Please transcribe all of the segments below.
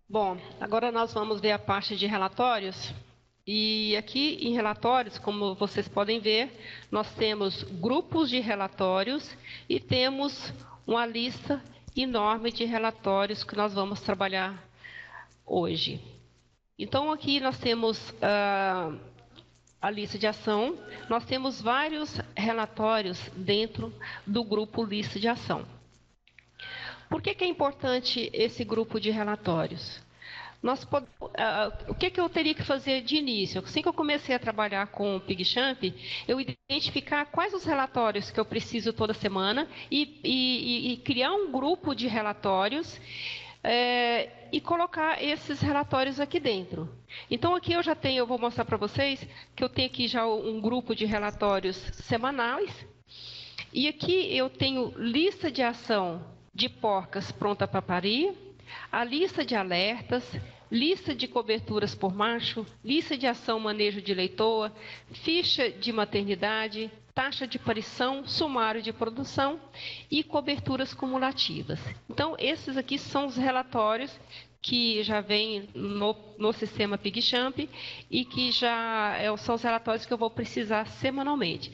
Bom, agora nós vamos ver a parte de relatórios. E aqui em relatórios, como vocês podem ver, nós temos grupos de relatórios e temos uma lista enorme de relatórios que nós vamos trabalhar hoje. Então aqui nós temos a lista de ação, nós temos vários relatórios dentro do grupo lista de ação. Por que é importante esse grupo de relatórios? O que eu teria que fazer de início? Assim que eu comecei a trabalhar com o PigChamp, eu identificar quais os relatórios que eu preciso toda semana e criar um grupo de relatórios e colocar esses relatórios aqui dentro. Então aqui eu vou mostrar para vocês que eu tenho aqui já um grupo de relatórios semanais. E aqui eu tenho lista de ação de porcas pronta para parir, a lista de alertas, lista de coberturas por macho, lista de ação manejo de leitoa, ficha de maternidade, taxa de parição, sumário de produção e coberturas cumulativas. Então, esses aqui são os relatórios que já vêm no sistema PigChamp e que são os relatórios que eu vou precisar semanalmente.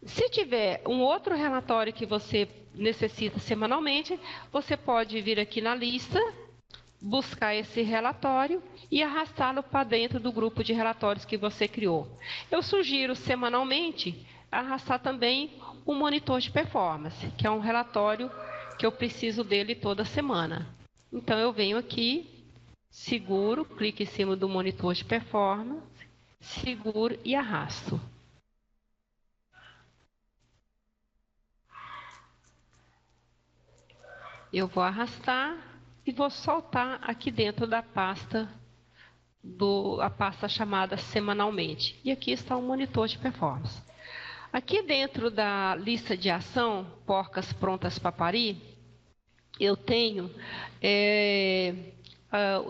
Se tiver um outro relatório que você necessita semanalmente, você pode vir aqui na lista, buscar esse relatório e arrastá-lo para dentro do grupo de relatórios que você criou. Eu sugiro semanalmente arrastar também o monitor de performance, que é um relatório que eu preciso dele toda semana. Então eu venho aqui, seguro, clico em cima do monitor de performance, seguro e arrasto. Eu vou arrastar e vou soltar aqui dentro da pasta, a pasta chamada semanalmente. E aqui está o monitor de performance. Aqui dentro da lista de ação, porcas prontas para parir, eu tenho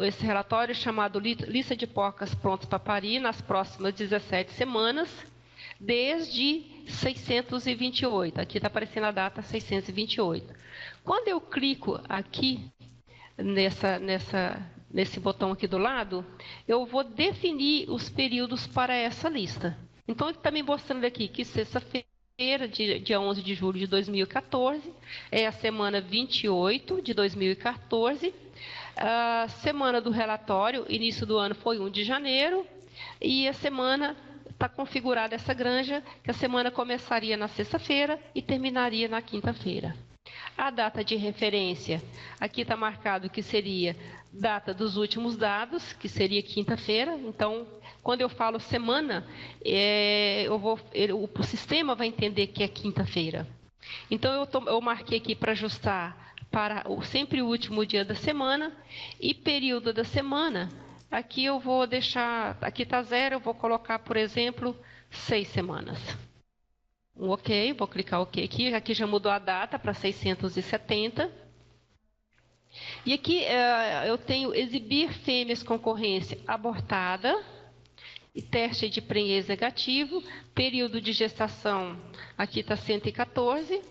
esse relatório chamado lista de porcas prontas para parir nas próximas 17 semanas, desde 628. Aqui está aparecendo a data 628. Quando eu clico aqui nesse botão aqui do lado, eu vou definir os períodos para essa lista. Então, ele está me mostrando aqui que sexta-feira, dia 11 de julho de 2014, é a semana 28 de 2014. A semana do relatório, início do ano foi 1 de janeiro, e a semana está configurada essa granja, que a semana começaria na sexta-feira e terminaria na quinta-feira. A data de referência, aqui está marcado que seria data dos últimos dados, que seria quinta-feira. Então, quando eu falo semana, o sistema vai entender que é quinta-feira. Então, eu marquei aqui para ajustar para sempre o último dia da semana e período da semana. Aqui eu vou deixar, aqui está 0, eu vou colocar, por exemplo, 6 semanas. Ok, vou clicar OK aqui. Aqui já mudou a data para 670. E aqui eu tenho exibir fêmeas concorrência abortada e teste de prenhez negativo. Período de gestação, aqui está 114.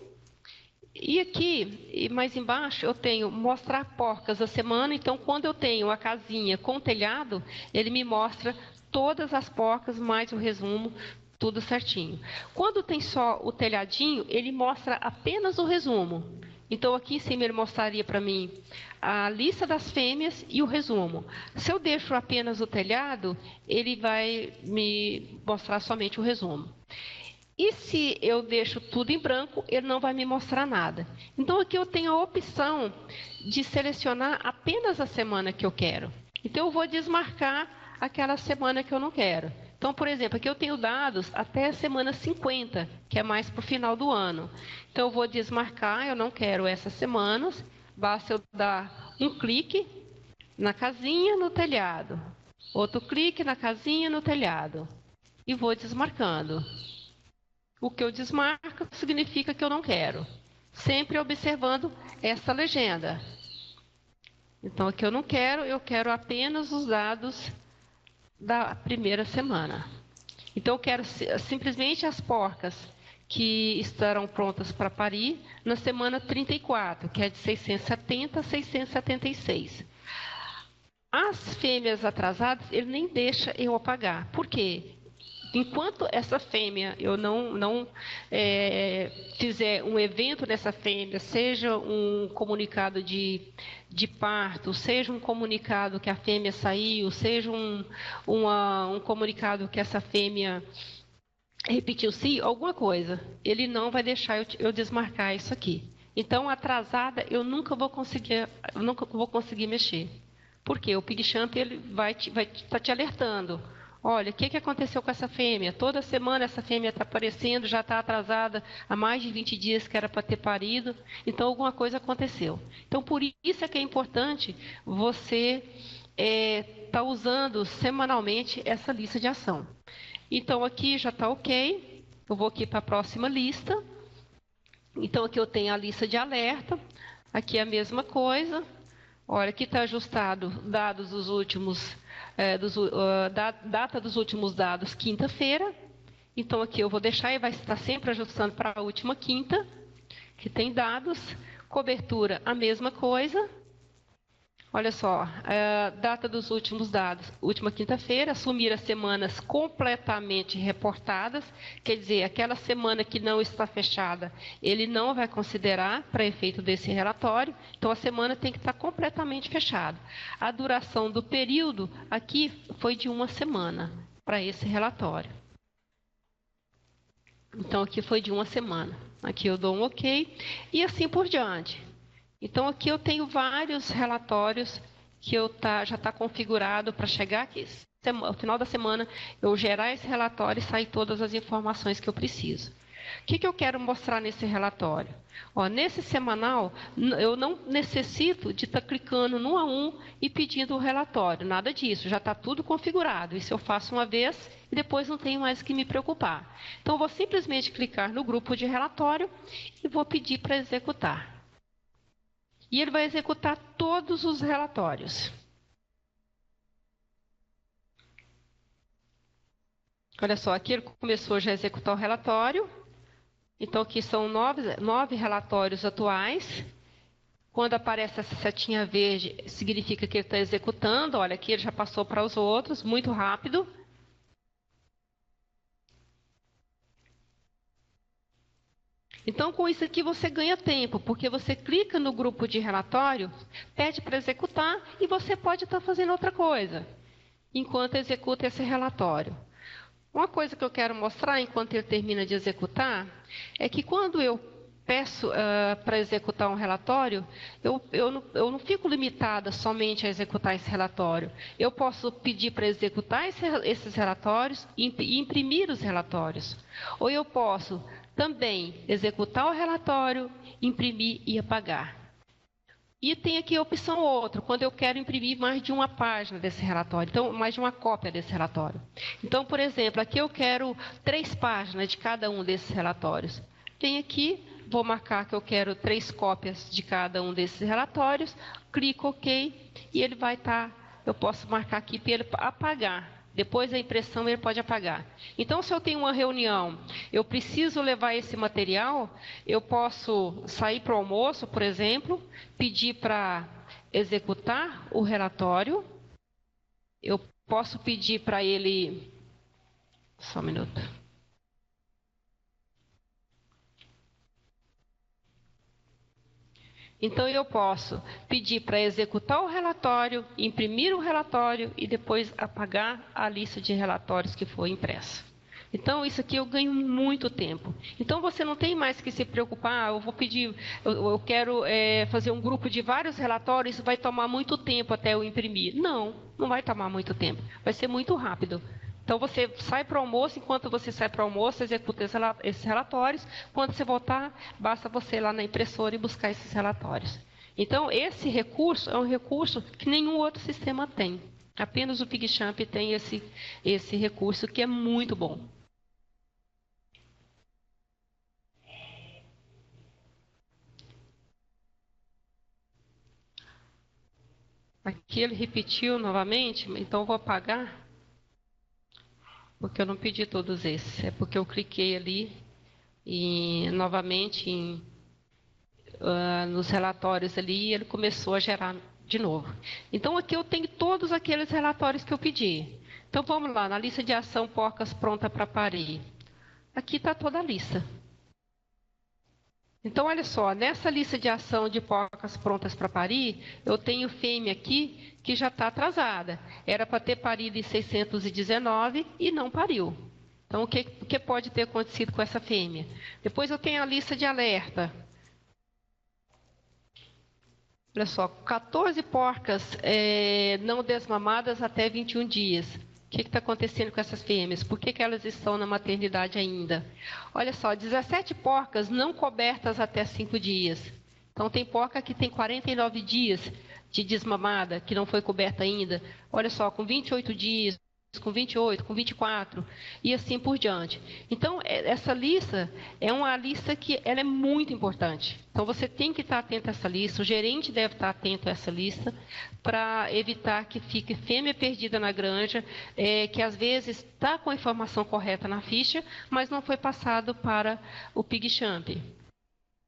E aqui, mais embaixo, eu tenho mostrar porcas da semana. Então, quando eu tenho a casinha com telhado, ele me mostra todas as porcas, mais o resumo, tudo certinho. Quando tem só o telhadinho, ele mostra apenas o resumo. Então, aqui em cima ele mostraria para mim a lista das fêmeas e o resumo. Se eu deixo apenas o telhado, ele vai me mostrar somente o resumo. E se eu deixo tudo em branco, ele não vai me mostrar nada. Então, aqui eu tenho a opção de selecionar apenas a semana que eu quero. Então, eu vou desmarcar aquela semana que eu não quero. Então, por exemplo, aqui eu tenho dados até a semana 50, que é mais para o final do ano. Então, eu vou desmarcar, eu não quero essas semanas, basta eu dar um clique na casinha no telhado, outro clique na casinha no telhado, e vou desmarcando. O que eu desmarco significa que eu não quero, sempre observando essa legenda. Então, aqui eu não quero, eu quero apenas os dados da primeira semana. Então, eu quero simplesmente as porcas que estarão prontas para parir na semana 34, que é de 670 a 676. As fêmeas atrasadas, ele nem deixa eu apagar. Por quê? Enquanto essa fêmea, eu não fizer um evento nessa fêmea, seja um comunicado de parto, seja um comunicado que a fêmea saiu, seja um comunicado que essa fêmea repetiu sim, alguma coisa, ele não vai deixar eu desmarcar isso aqui. Então, atrasada, eu nunca vou conseguir mexer. Por quê? O PigChamp ele vai estar te alertando. Olha, o que aconteceu com essa fêmea? Toda semana essa fêmea está aparecendo, já está atrasada há mais de 20 dias que era para ter parido. Então, alguma coisa aconteceu. Então, por isso é que é importante você estar usando semanalmente essa lista de ação. Então, aqui já está ok. Eu vou aqui para a próxima lista. Então, aqui eu tenho a lista de alerta. Aqui é a mesma coisa. Olha, aqui está ajustado dados dos últimos, data dos últimos dados, quinta-feira. Então, aqui eu vou deixar e vai estar sempre ajustando para a última quinta, que tem dados. Cobertura, a mesma coisa. Olha só, data dos últimos dados, última quinta-feira, assumir as semanas completamente reportadas, quer dizer, aquela semana que não está fechada, ele não vai considerar para efeito desse relatório, então a semana tem que estar completamente fechada. A duração do período aqui foi de 1 semana para esse relatório. Então aqui foi de 1 semana. Aqui eu dou um ok e assim por diante. Então, aqui eu tenho vários relatórios que já está configurado para chegar aqui. Ao final da semana, eu gerar esse relatório e sair todas as informações que eu preciso. O que eu quero mostrar nesse relatório? Nesse semanal, eu não necessito de estar clicando no a um e pedindo o relatório. Nada disso, já está tudo configurado. Isso eu faço uma vez e depois não tenho mais que me preocupar. Então, eu vou simplesmente clicar no grupo de relatório e vou pedir para executar. E ele vai executar todos os relatórios. Olha só, aqui ele começou já a executar o relatório. Então, aqui são 9 relatórios atuais. Quando aparece essa setinha verde, significa que ele está executando. Olha, aqui ele já passou para os outros, muito rápido. Então, com isso aqui, você ganha tempo, porque você clica no grupo de relatório, pede para executar e você pode estar fazendo outra coisa, enquanto executa esse relatório. Uma coisa que eu quero mostrar, enquanto ele termina de executar, é que quando eu peço para executar um relatório, eu não fico limitada somente a executar esse relatório. Eu posso pedir para executar esses relatórios e imprimir os relatórios. Ou eu posso também executar o relatório, imprimir e apagar. E tem aqui a opção outra, quando eu quero imprimir mais de uma página desse relatório, então mais de uma cópia desse relatório. Então, por exemplo, aqui eu quero 3 páginas de cada um desses relatórios. Venho aqui, vou marcar que eu quero 3 cópias de cada um desses relatórios, clico OK e ele vai estar, eu posso marcar aqui para ele apagar. Depois da impressão ele pode apagar. Então, se eu tenho uma reunião, eu preciso levar esse material, eu posso sair para o almoço, por exemplo, pedir para executar o relatório. Eu posso pedir para ele... Só um minuto. Então, eu posso pedir para executar o relatório, imprimir o relatório e depois apagar a lista de relatórios que foi impressa. Então, isso aqui eu ganho muito tempo. Então, você não tem mais que se preocupar, eu vou pedir, eu quero fazer um grupo de vários relatórios, isso vai tomar muito tempo até eu imprimir. Não, não vai tomar muito tempo, vai ser muito rápido. Então, você sai para o almoço, enquanto você sai para o almoço, executa esses relatórios. Quando você voltar, basta você ir lá na impressora e buscar esses relatórios. Então, esse recurso é um recurso que nenhum outro sistema tem. Apenas o PigChamp tem esse recurso, que é muito bom. Aqui ele repetiu novamente, então eu vou apagar. Porque eu não pedi todos esses, é porque eu cliquei ali E novamente nos relatórios ali ele começou a gerar de novo. Então aqui eu tenho todos aqueles relatórios que eu pedi. Então vamos lá, na lista de ação porcas pronta para parir. Aqui está toda a lista. Então, olha só, nessa lista de ação de porcas prontas para parir, eu tenho fêmea aqui que já está atrasada. Era para ter parido em 619 e não pariu. Então, o que pode ter acontecido com essa fêmea? Depois eu tenho a lista de alerta. Olha só, 14 porcas não desmamadas até 21 dias. O que está acontecendo com essas fêmeas? Por que elas estão na maternidade ainda? Olha só, 17 porcas não cobertas até 5 dias. Então, tem porca que tem 49 dias de desmamada, que não foi coberta ainda. Olha só, com 28 dias, com 28, com 24 e assim por diante. Então, essa lista é uma lista que ela é muito importante. Então, você tem que estar atento a essa lista, o gerente deve estar atento a essa lista para evitar que fique fêmea perdida na granja, que às vezes está com a informação correta na ficha, mas não foi passado para o PigChamp.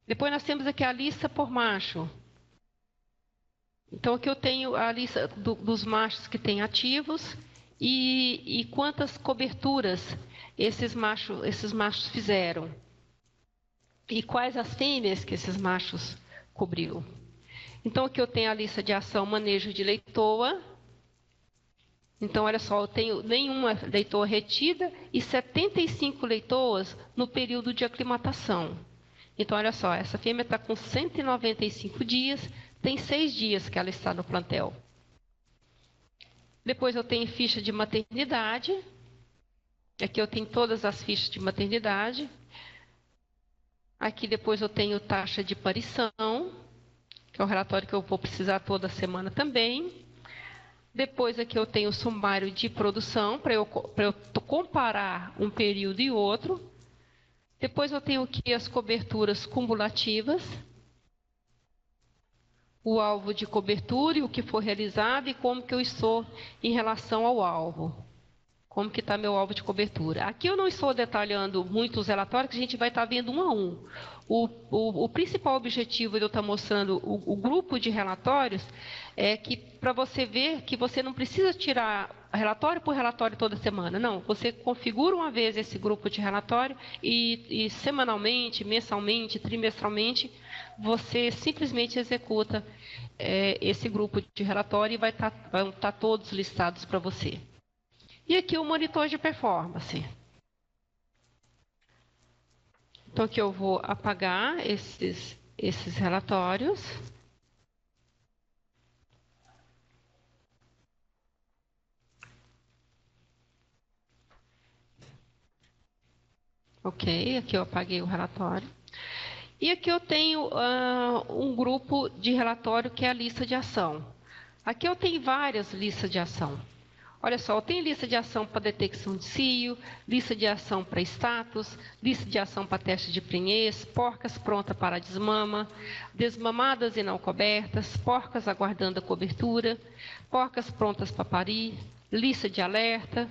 Depois nós temos aqui a lista por macho. Então, aqui eu tenho a lista dos machos que têm ativos, e quantas coberturas esses machos fizeram. E quais as fêmeas que esses machos cobriu. Então, aqui eu tenho a lista de ação manejo de leitoa. Então, olha só, eu tenho nenhuma leitoa retida e 75 leitoas no período de aclimatação. Então, olha só, essa fêmea está com 195 dias, tem 6 dias que ela está no plantel. Depois eu tenho ficha de maternidade. Aqui eu tenho todas as fichas de maternidade. Aqui depois eu tenho taxa de parição, que é o relatório que eu vou precisar toda semana também. Depois aqui eu tenho o sumário de produção, para eu comparar um período e outro. Depois eu tenho aqui as coberturas cumulativas. O alvo de cobertura e o que foi realizado e como que eu estou em relação ao alvo. Como que está meu alvo de cobertura. Aqui eu não estou detalhando muito os relatórios, que a gente vai estar vendo um a um. O principal objetivo de eu estar mostrando o grupo de relatórios é que para você ver que você não precisa tirar relatório por relatório toda semana. Não, você configura uma vez esse grupo de relatório e semanalmente, mensalmente, trimestralmente, você simplesmente executa esse grupo de relatório e vão estar todos listados para você. E aqui o monitor de performance. Então, aqui eu vou apagar esses relatórios. Ok, aqui eu apaguei o relatório. E aqui eu tenho um grupo de relatório que é a lista de ação. Aqui eu tenho várias listas de ação. Olha só, eu tenho lista de ação para detecção de cio, lista de ação para status, lista de ação para teste de prenhez, porcas prontas para desmama, desmamadas e não cobertas, porcas aguardando a cobertura, porcas prontas para parir, lista de alerta,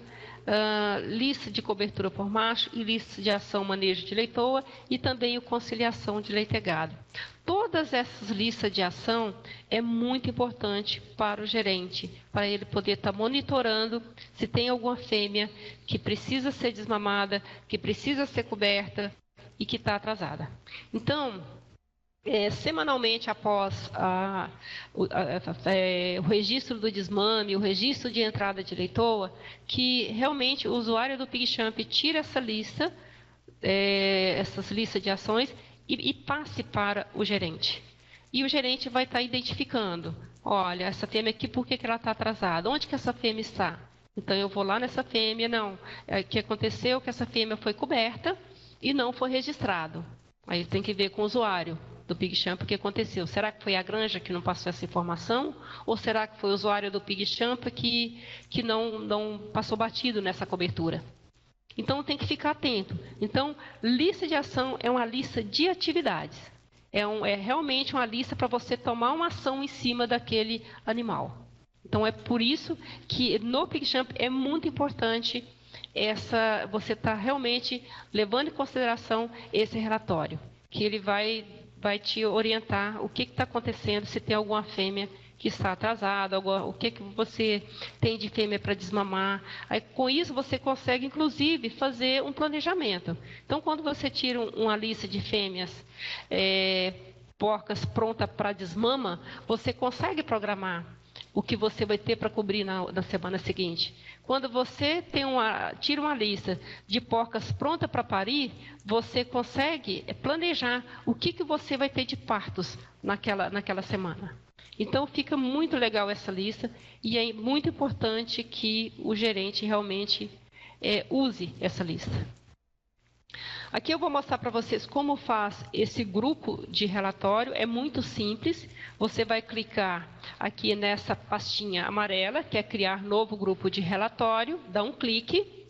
lista de cobertura por macho e lista de ação manejo de leitoa e também o conciliação de leitegado. Todas essas listas de ação é muito importante para o gerente, para ele poder estar monitorando se tem alguma fêmea que precisa ser desmamada, que precisa ser coberta e que está atrasada. Então, semanalmente após o registro do desmame, o registro de entrada de leitoa, que realmente o usuário do PigChamp tira essa lista, essas listas de ações e passe para o gerente. E o gerente vai estar identificando, olha, essa fêmea aqui, por que ela está atrasada? Onde que essa fêmea está? Então, eu vou lá nessa fêmea, não, o que aconteceu que essa fêmea foi coberta e não foi registrado. Aí tem que ver com o usuário do PigChamp o que aconteceu. Será que foi a granja que não passou essa informação? Ou será que foi o usuário do PigChamp que não passou batido nessa cobertura? Então, tem que ficar atento. Então, lista de ação é uma lista de atividades. É realmente uma lista para você tomar uma ação em cima daquele animal. Então, é por isso que no PigChamp é muito importante você está realmente levando em consideração esse relatório, que ele vai te orientar o que está acontecendo, se tem alguma fêmea que está atrasada, o que você tem de fêmea para desmamar. Aí, com isso, você consegue, inclusive, fazer um planejamento. Então, quando você tira uma lista de fêmeas porcas pronta para desmama, você consegue programar o que você vai ter para cobrir na semana seguinte. Quando você tira uma lista de porcas pronta para parir, você consegue planejar o que você vai ter de partos naquela semana. Então, fica muito legal essa lista e é muito importante que o gerente realmente use essa lista. Aqui eu vou mostrar para vocês como faz esse grupo de relatório. É muito simples. Você vai clicar aqui nessa pastinha amarela, que é criar novo grupo de relatório, dá um clique,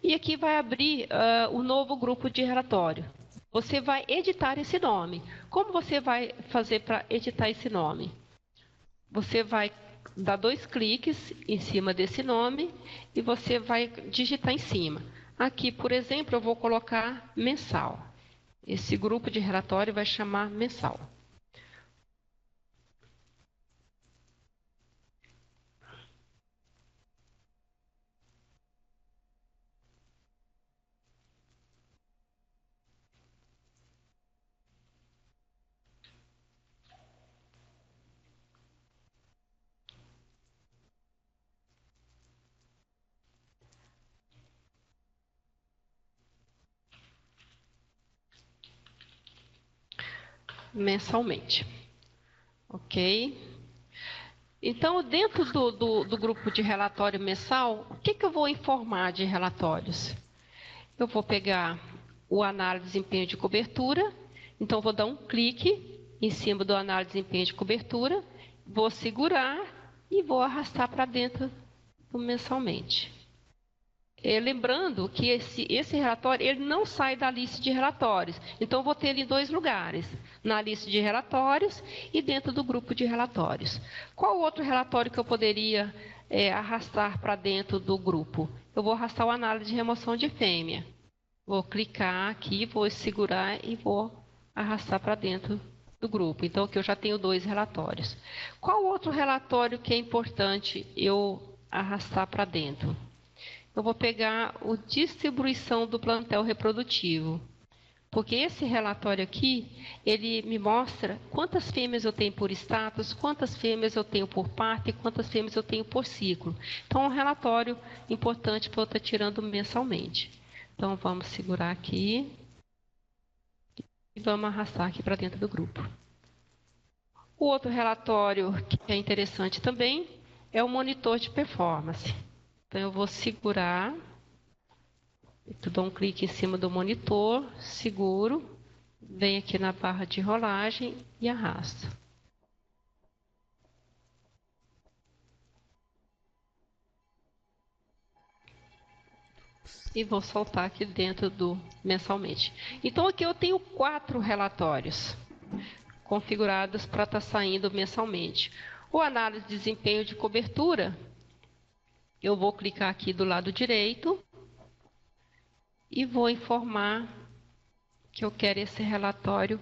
e aqui vai abrir o novo grupo de relatório. Você vai editar esse nome. Como você vai fazer para editar esse nome? Você vai dar 2 cliques em cima desse nome e você vai digitar em cima. Aqui, por exemplo, eu vou colocar mensal. Esse grupo de relatório vai chamar mensal. Mensalmente. Ok? Então, dentro do grupo de relatório mensal, o que eu vou informar de relatórios? Eu vou pegar o análise de desempenho de cobertura, então vou dar um clique em cima do análise de desempenho de cobertura, vou segurar e vou arrastar para dentro do mensalmente. Lembrando que esse relatório ele não sai da lista de relatórios, então vou ter ele em 2 lugares, na lista de relatórios e dentro do grupo de relatórios. Qual outro relatório que eu poderia arrastar para dentro do grupo? Eu vou arrastar o análise de remoção de fêmea. Vou clicar aqui, vou segurar e vou arrastar para dentro do grupo. Então, aqui eu já tenho 2 relatórios. Qual outro relatório que é importante eu arrastar para dentro? Eu vou pegar a distribuição do plantel reprodutivo, porque esse relatório aqui, ele me mostra quantas fêmeas eu tenho por status, quantas fêmeas eu tenho por parto e quantas fêmeas eu tenho por ciclo. Então, é um relatório importante para eu estar tirando mensalmente. Então, vamos segurar aqui e vamos arrastar aqui para dentro do grupo. O outro relatório que é interessante também é o monitor de performance. Então, eu vou segurar, eu dou um clique em cima do monitor, seguro, venho aqui na barra de rolagem e arrasto. E vou soltar aqui dentro do mensalmente. Então, aqui eu tenho 4 relatórios configurados para estar saindo mensalmente. O análise de desempenho de cobertura, eu vou clicar aqui do lado direito e vou informar que eu quero esse relatório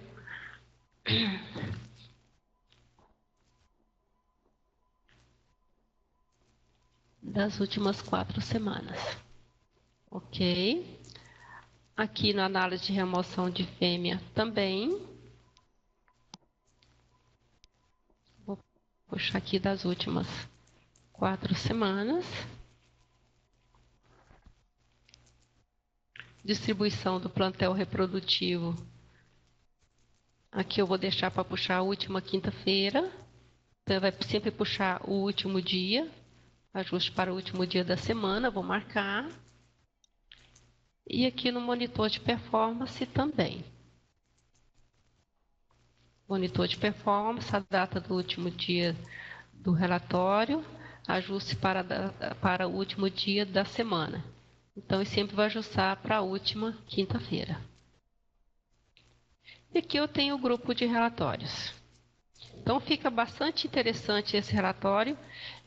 das últimas 4 semanas. Ok. Aqui na análise de remoção de fêmea também. Vou puxar aqui das últimas 4 semanas. Distribuição do plantel reprodutivo. Aqui eu vou deixar para puxar a última quinta-feira. Então, vai sempre puxar o último dia. Ajuste para o último dia da semana, vou marcar. E aqui no monitor de performance também. Monitor de performance, a data do último dia do relatório, ajuste para o último dia da semana. Então, eu sempre vou ajustar para a última quinta-feira. E aqui eu tenho o grupo de relatórios. Então, fica bastante interessante esse relatório.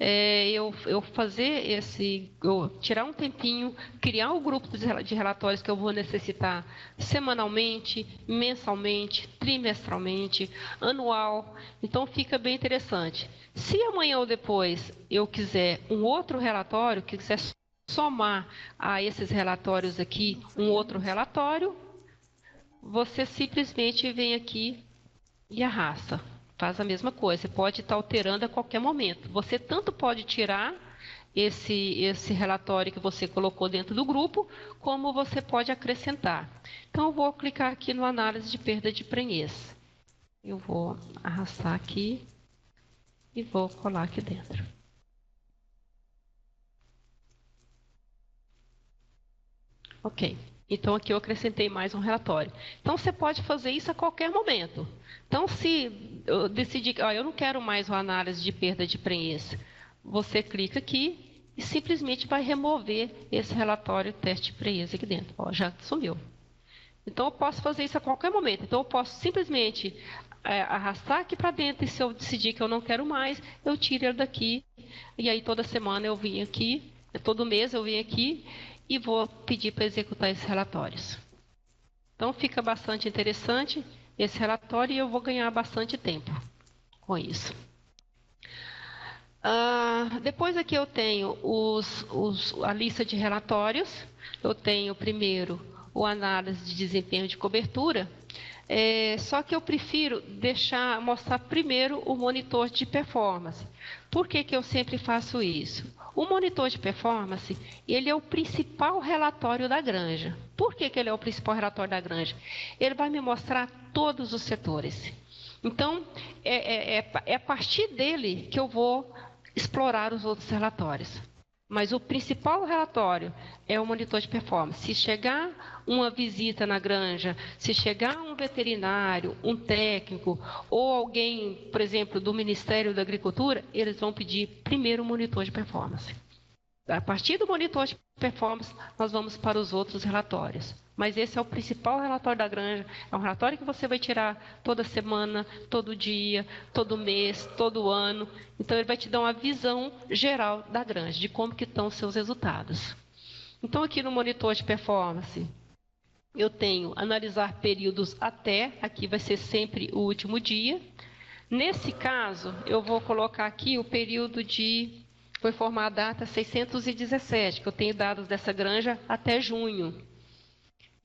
Eu tirar um tempinho, criar um grupo de relatórios que eu vou necessitar semanalmente, mensalmente, trimestralmente, anual. Então, fica bem interessante. Se amanhã ou depois eu quiser um outro relatório, quiser somar a esses relatórios aqui um outro relatório, você simplesmente vem aqui e arrasta. Faz a mesma coisa, você pode estar alterando a qualquer momento. Você tanto pode tirar esse relatório que você colocou dentro do grupo, como você pode acrescentar. Então, eu vou clicar aqui no análise de perda de prenhez. Eu vou arrastar aqui e vou colar aqui dentro. Ok. Então, aqui eu acrescentei mais um relatório. Então, você pode fazer isso a qualquer momento. Então, se eu decidir que eu não quero mais uma análise de perda de prenhez, você clica aqui e simplesmente vai remover esse relatório teste de prenhez aqui dentro. Já sumiu. Então, eu posso fazer isso a qualquer momento. Então, eu posso simplesmente arrastar aqui para dentro e se eu decidir que eu não quero mais, eu tiro ele daqui. E aí, toda semana eu vim aqui, todo mês eu vim aqui e vou pedir para executar esses relatórios. Então, fica bastante interessante esse relatório e eu vou ganhar bastante tempo com isso. Depois aqui eu tenho a lista de relatórios. Eu tenho primeiro o análise de desempenho de cobertura. Só que eu prefiro mostrar primeiro o monitor de performance. Por que eu sempre faço isso? O monitor de performance, ele é o principal relatório da granja. Por que ele é o principal relatório da granja? Ele vai me mostrar todos os setores. Então, é a partir dele que eu vou explorar os outros relatórios. Mas o principal relatório é o monitor de performance. Se chegar uma visita na granja, se chegar um veterinário, um técnico ou alguém, por exemplo, do Ministério da Agricultura, eles vão pedir primeiro o monitor de performance. A partir do monitor de performance, nós vamos para os outros relatórios. Mas esse é o principal relatório da granja. É um relatório que você vai tirar toda semana, todo dia, todo mês, todo ano. Então, ele vai te dar uma visão geral da granja, de como que estão os seus resultados. Então, aqui no monitor de performance, eu tenho analisar períodos até, aqui vai ser sempre o último dia. Nesse caso, eu vou colocar aqui o período foi formada a data 617, que eu tenho dados dessa granja até junho.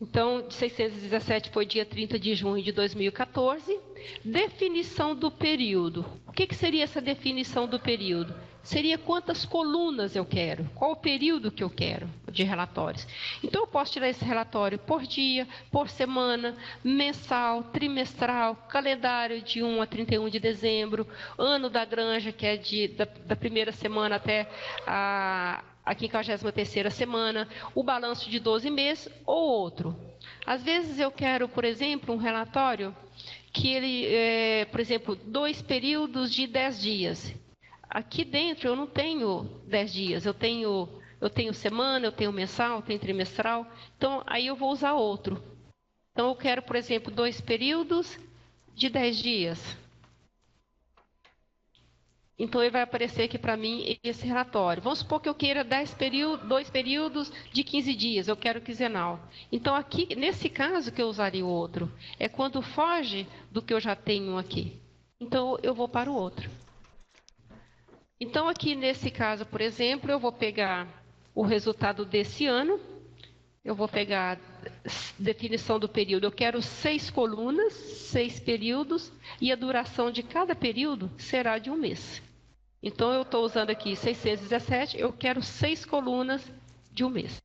Então, de 617 foi dia 30 de junho de 2014. Definição do período. O que seria essa definição do período? Seria quantas colunas eu quero, qual o período que eu quero de relatórios. Então, eu posso tirar esse relatório por dia, por semana, mensal, trimestral, calendário de 1 a 31 de dezembro, ano da granja, que é da primeira semana até a 53ª semana, o balanço de 12 meses ou outro. Às vezes eu quero, por exemplo, um relatório que ele, por exemplo, 2 períodos de 10 dias. Aqui dentro eu não tenho 10 dias, eu tenho semana, eu tenho mensal, eu tenho trimestral, então aí eu vou usar outro. Então eu quero, por exemplo, 2 períodos de 10 dias. Então, ele vai aparecer aqui para mim esse relatório. Vamos supor que eu queira 2 períodos de 15 dias, eu quero quinzenal. Então, aqui, nesse caso que eu usaria o outro, é quando foge do que eu já tenho aqui. Então, eu vou para o outro. Então, aqui nesse caso, por exemplo, eu vou pegar o resultado desse ano, eu vou pegar a definição do período. Eu quero 6 colunas, 6 períodos, e a duração de cada período será de 1 mês. Então, eu estou usando aqui 617, eu quero 6 colunas de 1 mês.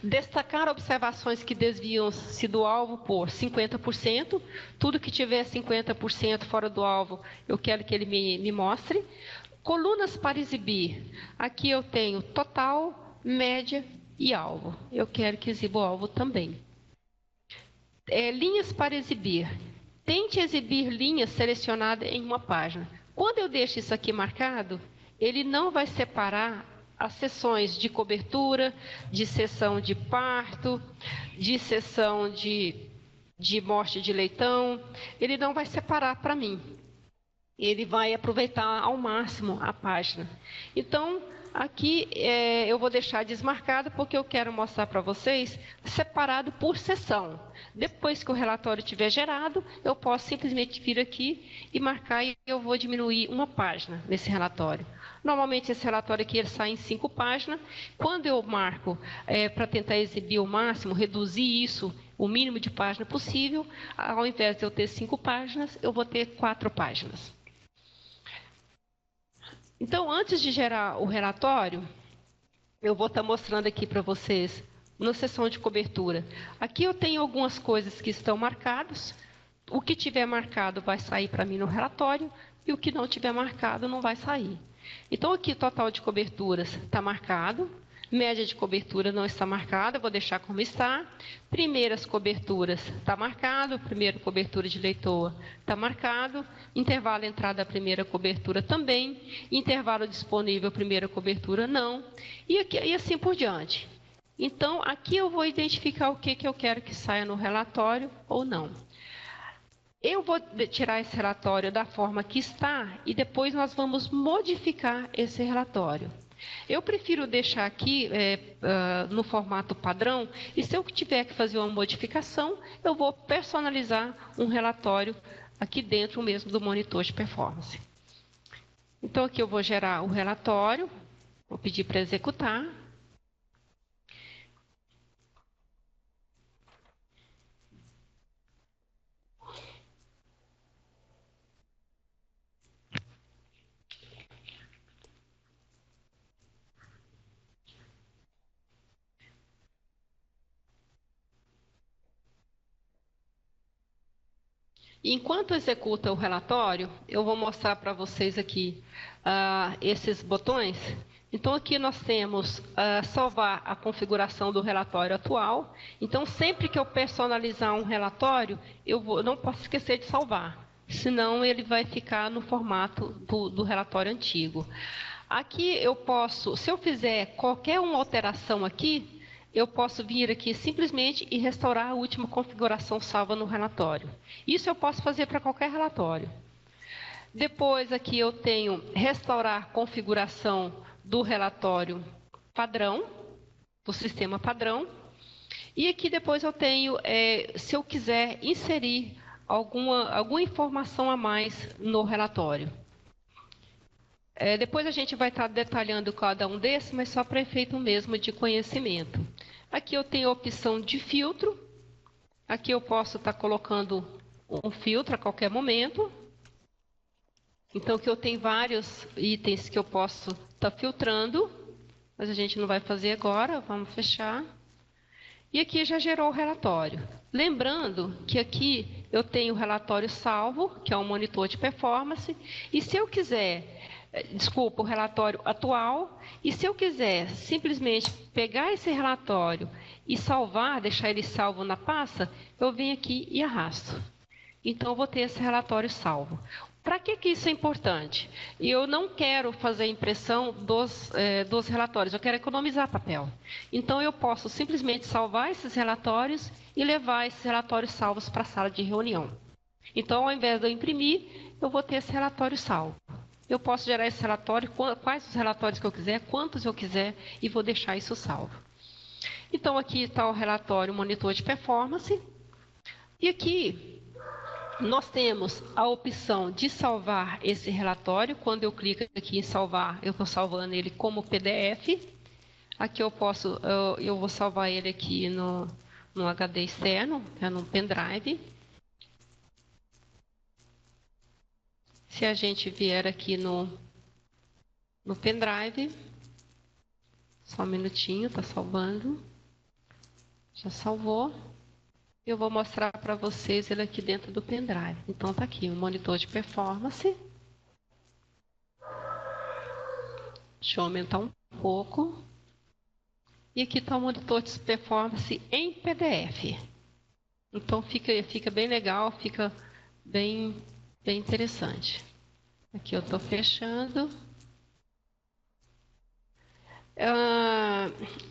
Destacar observações que desviam-se do alvo por 50%. Tudo que tiver 50% fora do alvo, eu quero que ele me mostre. Colunas para exibir. Aqui eu tenho total, média e alvo. Eu quero que exiba o alvo também. Linhas para exibir. Tente exibir linhas selecionadas em uma página. Quando eu deixo isso aqui marcado, ele não vai separar as seções de cobertura, de seção de parto, de seção de de morte de leitão, ele não vai separar para mim. Ele vai aproveitar ao máximo a página. Então, aqui eu vou deixar desmarcado porque eu quero mostrar para vocês separado por seção. Depois que o relatório estiver gerado, eu posso simplesmente vir aqui e marcar e eu vou diminuir uma página nesse relatório. Normalmente esse relatório aqui ele sai em 5 páginas. Quando eu marco para tentar exibir o máximo, reduzir isso, o mínimo de página possível, ao invés de eu ter 5 páginas, eu vou ter 4 páginas. Então, antes de gerar o relatório, eu vou estar mostrando aqui para vocês, na seção de cobertura. Aqui eu tenho algumas coisas que estão marcadas. O que tiver marcado vai sair para mim no relatório e o que não tiver marcado não vai sair. Então, aqui o total de coberturas está marcado. Média de cobertura não está marcada, vou deixar como está. Primeiras coberturas está marcado, primeira cobertura de leitoa está marcado. Intervalo entrada da primeira cobertura também. Intervalo disponível primeira cobertura não. E assim por diante. Então, aqui eu vou identificar o que eu quero que saia no relatório ou não. Eu vou tirar esse relatório da forma que está e depois nós vamos modificar esse relatório. Eu prefiro deixar aqui no formato padrão e se eu tiver que fazer uma modificação, eu vou personalizar um relatório aqui dentro mesmo do monitor de performance. Então, aqui eu vou gerar o relatório, vou pedir para executar. Enquanto executa o relatório, eu vou mostrar para vocês aqui esses botões. Então, aqui nós temos salvar a configuração do relatório atual. Então, sempre que eu personalizar um relatório, eu não posso esquecer de salvar, senão ele vai ficar no formato do relatório antigo. Aqui eu posso, se eu fizer qualquer uma alteração aqui, eu posso vir aqui simplesmente e restaurar a última configuração salva no relatório. Isso eu posso fazer para qualquer relatório. Depois aqui eu tenho restaurar configuração do relatório padrão, do sistema padrão. E aqui depois eu tenho, se eu quiser inserir alguma informação a mais no relatório. Depois a gente vai estar detalhando cada um desses, mas só para efeito mesmo de conhecimento. Aqui eu tenho a opção de filtro. Aqui eu posso estar colocando um filtro a qualquer momento. Então, aqui eu tenho vários itens que eu posso estar filtrando, mas a gente não vai fazer agora, vamos fechar. E aqui já gerou o relatório. Lembrando que aqui eu tenho o relatório salvo, que é um monitor de performance, e se eu quiser... Desculpa, o relatório atual, e se eu quiser simplesmente pegar esse relatório e salvar, deixar ele salvo na pasta, eu venho aqui e arrasto. Então, eu vou ter esse relatório salvo. Para que isso é importante? Eu não quero fazer a impressão dos relatórios, eu quero economizar papel. Então, eu posso simplesmente salvar esses relatórios e levar esses relatórios salvos para a sala de reunião. Então, ao invés de eu imprimir, eu vou ter esse relatório salvo. Eu posso gerar esse relatório, quais os relatórios que eu quiser, quantos eu quiser, e vou deixar isso salvo. Então, aqui está o relatório monitor de performance. E aqui, nós temos a opção de salvar esse relatório. Quando eu clico aqui em salvar, eu estou salvando ele como PDF. Aqui eu vou salvar ele aqui no HD externo, no pendrive. Se a gente vier aqui no pendrive, só um minutinho, está salvando. Já salvou. Eu vou mostrar para vocês ele aqui dentro do pendrive. Então, está aqui o monitor de performance. Deixa eu aumentar um pouco. E aqui está o monitor de performance em PDF. Então, fica bem legal, fica bem interessante. Aqui eu estou fechando.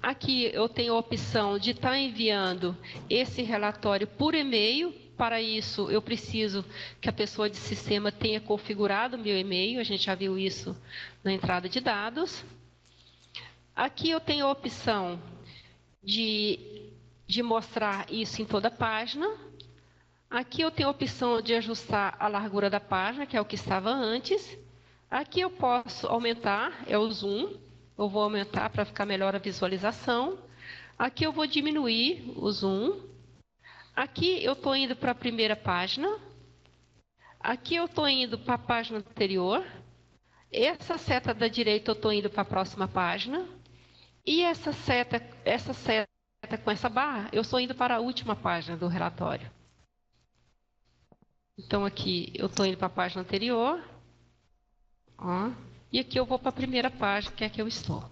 Aqui eu tenho a opção de estar enviando esse relatório por e-mail. Para isso, eu preciso que a pessoa de sistema tenha configurado o meu e-mail. A gente já viu isso na entrada de dados. Aqui eu tenho a opção de mostrar isso em toda a página. Aqui eu tenho a opção de ajustar a largura da página, que é o que estava antes. Aqui eu posso aumentar, é o zoom. Eu vou aumentar para ficar melhor a visualização. Aqui eu vou diminuir o zoom. Aqui eu estou indo para a primeira página. Aqui eu estou indo para a página anterior. Essa seta da direita eu estou indo para a próxima página. E essa seta com essa barra, eu estou indo para a última página do relatório. Então aqui eu estou indo para a página anterior. Ó. E aqui eu vou para a primeira página, que é a que eu estou.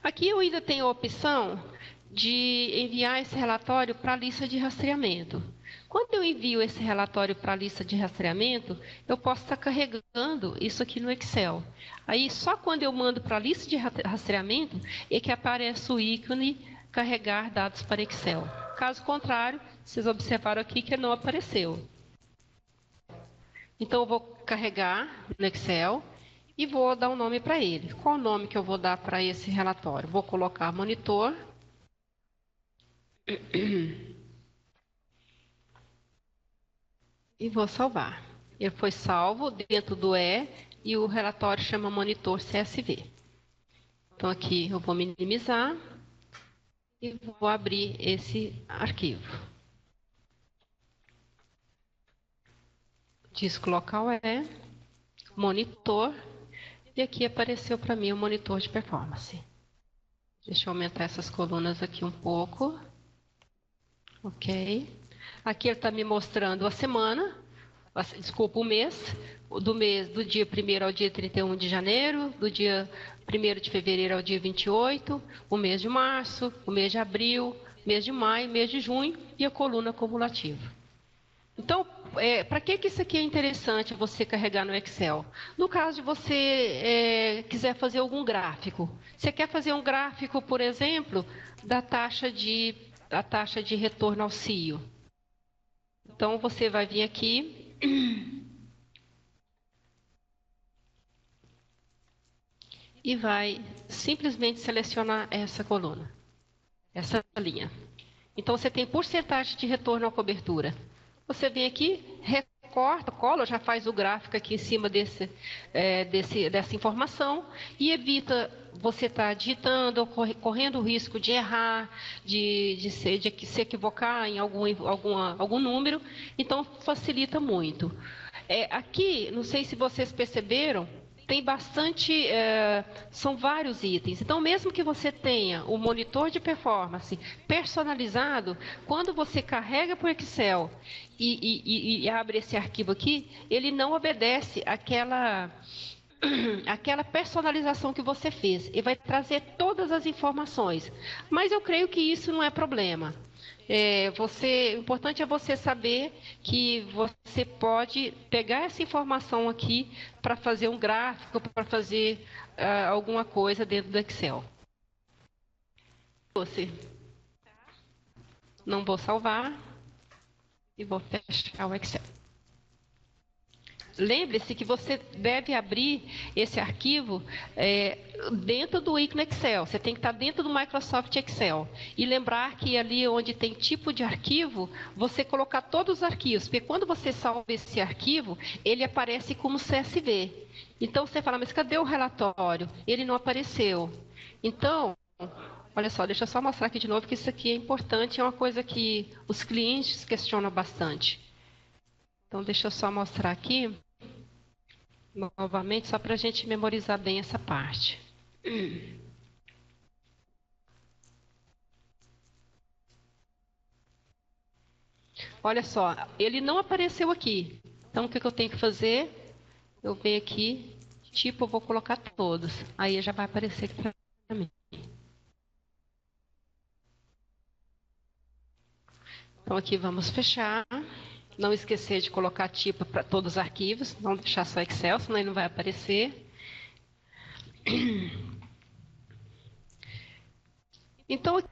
Aqui eu ainda tenho a opção de enviar esse relatório para a lista de rastreamento. Quando eu envio esse relatório para a lista de rastreamento, eu posso estar carregando isso aqui no Excel. Aí, só quando eu mando para a lista de rastreamento, é que aparece o ícone carregar dados para Excel. Caso contrário, vocês observaram aqui que não apareceu. Então, eu vou carregar no Excel e vou dar um nome para ele. Qual o nome que eu vou dar para esse relatório? Vou colocar monitor. E vou salvar. Ele foi salvo dentro do e o relatório chama monitor CSV. Então, aqui eu vou minimizar e vou abrir esse arquivo. Disco local monitor, e aqui apareceu para mim o monitor de performance. Deixa eu aumentar essas colunas aqui um pouco. Ok. Aqui ele está me mostrando a semana, desculpa, o mês, do dia 1º ao dia 31 de janeiro, do dia 1º de fevereiro ao dia 28, o mês de março, o mês de abril, mês de maio, mês de junho e a coluna cumulativa. Então, para que isso aqui é interessante você carregar no Excel? No caso de você quiser fazer algum gráfico. Você quer fazer um gráfico, por exemplo, da taxa de retorno ao CIO. Então, você vai vir aqui e vai simplesmente selecionar essa coluna, essa linha. Então, você tem porcentagem de retorno à cobertura. Você vem aqui, recorta, cola, já faz o gráfico aqui em cima dessa informação e evita você estar digitando, correndo o risco de errar, de se equivocar em algum número. Então, facilita muito. Aqui, não sei se vocês perceberam, tem bastante, são vários itens. Então, mesmo que você tenha o monitor de performance personalizado, quando você carrega para o Excel e abre esse arquivo aqui, ele não obedece àquela personalização que você fez. Ele vai trazer todas as informações. Mas eu creio que isso não é problema. O importante é você saber que você pode pegar essa informação aqui para fazer um gráfico, para fazer alguma coisa dentro do Excel. Não vou salvar e vou fechar o Excel. Lembre-se que você deve abrir esse arquivo dentro do ícone Excel. Você tem que estar dentro do Microsoft Excel. E lembrar que ali onde tem tipo de arquivo, você colocar todos os arquivos. Porque quando você salva esse arquivo, ele aparece como CSV. Então, você fala, mas cadê o relatório? Ele não apareceu. Então, olha só, deixa eu só mostrar aqui de novo que isso aqui é importante. É uma coisa que os clientes questionam bastante. Então, deixa eu só mostrar aqui. Novamente, só para a gente memorizar bem essa parte. Olha só, ele não apareceu aqui. Então, o que eu tenho que fazer? Eu venho aqui, tipo, eu vou colocar todos. Aí já vai aparecer aqui para mim. Então, aqui vamos fechar. Não esquecer de colocar tipo para todos os arquivos, não deixar só Excel, senão ele não vai aparecer. Então,